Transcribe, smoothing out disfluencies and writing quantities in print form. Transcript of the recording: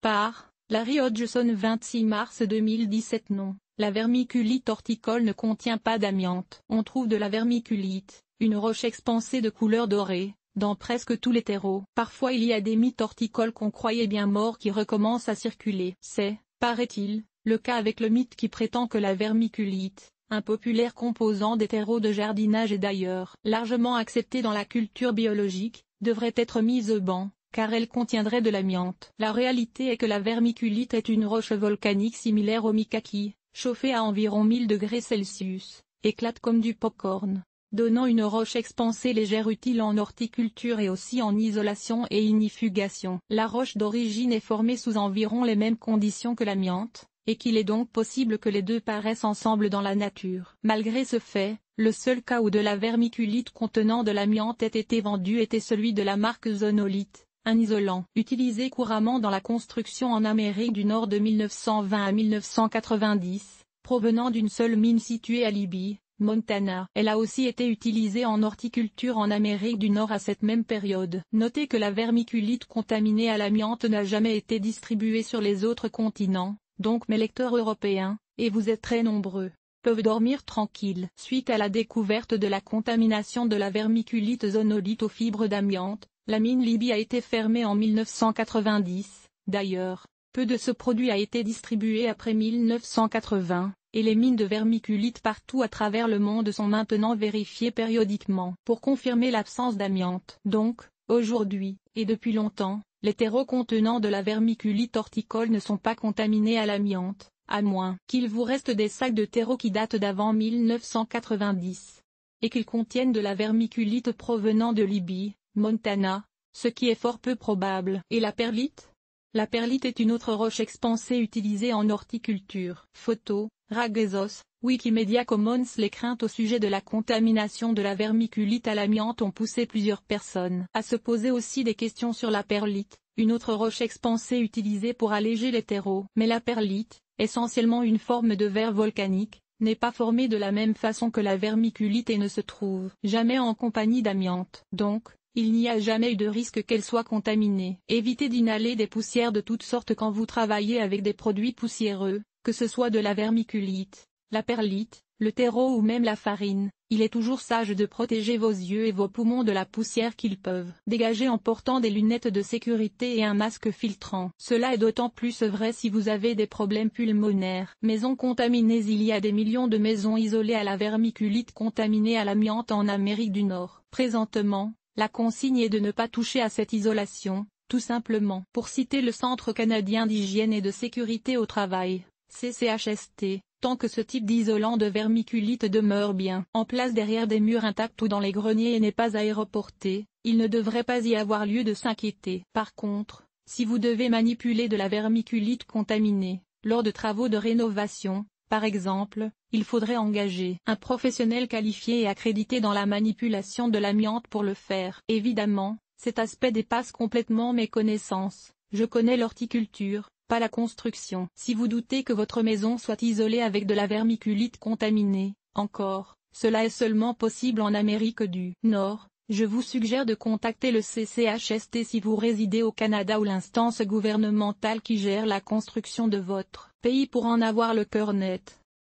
Par Larry Hodgson 26 mars 2017. Non, la vermiculite horticole ne contient pas d'amiante. On trouve de la vermiculite, une roche expansée de couleur dorée, dans presque tous les terreaux. Parfois il y a des mythes horticoles qu'on croyait bien morts qui recommencent à circuler. C'est, paraît-il, le cas avec le mythe qui prétend que la vermiculite, un populaire composant des terreaux de jardinage et d'ailleurs largement accepté dans la culture biologique, devrait être mise au ban, car elle contiendrait de l'amiante. La réalité est que la vermiculite est une roche volcanique similaire au mica qui, chauffée à environ 1000 degrés Celsius, éclate comme du pop-corn, donnant une roche expansée légère utile en horticulture et aussi en isolation et ignifugation. La roche d'origine est formée sous environ les mêmes conditions que l'amiante, et qu'il est donc possible que les deux paraissent ensemble dans la nature. Malgré ce fait, le seul cas où de la vermiculite contenant de l'amiante ait été vendu était celui de la marque Zonolite, un isolant utilisé couramment dans la construction en Amérique du Nord de 1920 à 1990, provenant d'une seule mine située à Libby, Montana. Elle a aussi été utilisée en horticulture en Amérique du Nord à cette même période. Notez que la vermiculite contaminée à l'amiante n'a jamais été distribuée sur les autres continents, donc mes lecteurs européens, et vous êtes très nombreux, peuvent dormir tranquilles. Suite à la découverte de la contamination de la vermiculite zonolite aux fibres d'amiante, la mine Libby a été fermée en 1990. D'ailleurs, peu de ce produit a été distribué après 1980, et les mines de vermiculite partout à travers le monde sont maintenant vérifiées périodiquement pour confirmer l'absence d'amiante. Donc, aujourd'hui, et depuis longtemps, les terreaux contenant de la vermiculite horticole ne sont pas contaminés à l'amiante, à moins qu'il vous reste des sacs de terreau qui datent d'avant 1990, et qu'ils contiennent de la vermiculite provenant de Libye, Montana, ce qui est fort peu probable. Et la perlite? La perlite est une autre roche expansée utilisée en horticulture. Photo, Ragezos, Wikimedia Commons. Les craintes au sujet de la contamination de la vermiculite à l'amiante ont poussé plusieurs personnes à se poser aussi des questions sur la perlite, une autre roche expansée utilisée pour alléger les terreaux. Mais la perlite, essentiellement une forme de verre volcanique, n'est pas formée de la même façon que la vermiculite et ne se trouve jamais en compagnie d'amiante. Donc, il n'y a jamais eu de risque qu'elle soit contaminée. Évitez d'inhaler des poussières de toutes sortes quand vous travaillez avec des produits poussiéreux, que ce soit de la vermiculite, la perlite, le terreau ou même la farine. Il est toujours sage de protéger vos yeux et vos poumons de la poussière qu'ils peuvent dégager en portant des lunettes de sécurité et un masque filtrant. Cela est d'autant plus vrai si vous avez des problèmes pulmonaires. Maisons contaminées. Il y a des millions de maisons isolées à la vermiculite contaminée à l'amiante en Amérique du Nord. Présentement, la consigne est de ne pas toucher à cette isolation, tout simplement. Pour citer le Centre canadien d'hygiène et de sécurité au travail, CCHST, tant que ce type d'isolant de vermiculite demeure bien en place derrière des murs intacts ou dans les greniers et n'est pas aéroporté, il ne devrait pas y avoir lieu de s'inquiéter. Par contre, si vous devez manipuler de la vermiculite contaminée, lors de travaux de rénovation, par exemple, il faudrait engager un professionnel qualifié et accrédité dans la manipulation de l'amiante pour le faire. Évidemment, cet aspect dépasse complètement mes connaissances. Je connais l'horticulture, pas la construction. Si vous doutez que votre maison soit isolée avec de la vermiculite contaminée, encore, cela est seulement possible en Amérique du Nord. Je vous suggère de contacter le CCHST si vous résidez au Canada ou l'instance gouvernementale qui gère la construction de votre pays pour en avoir le cœur net.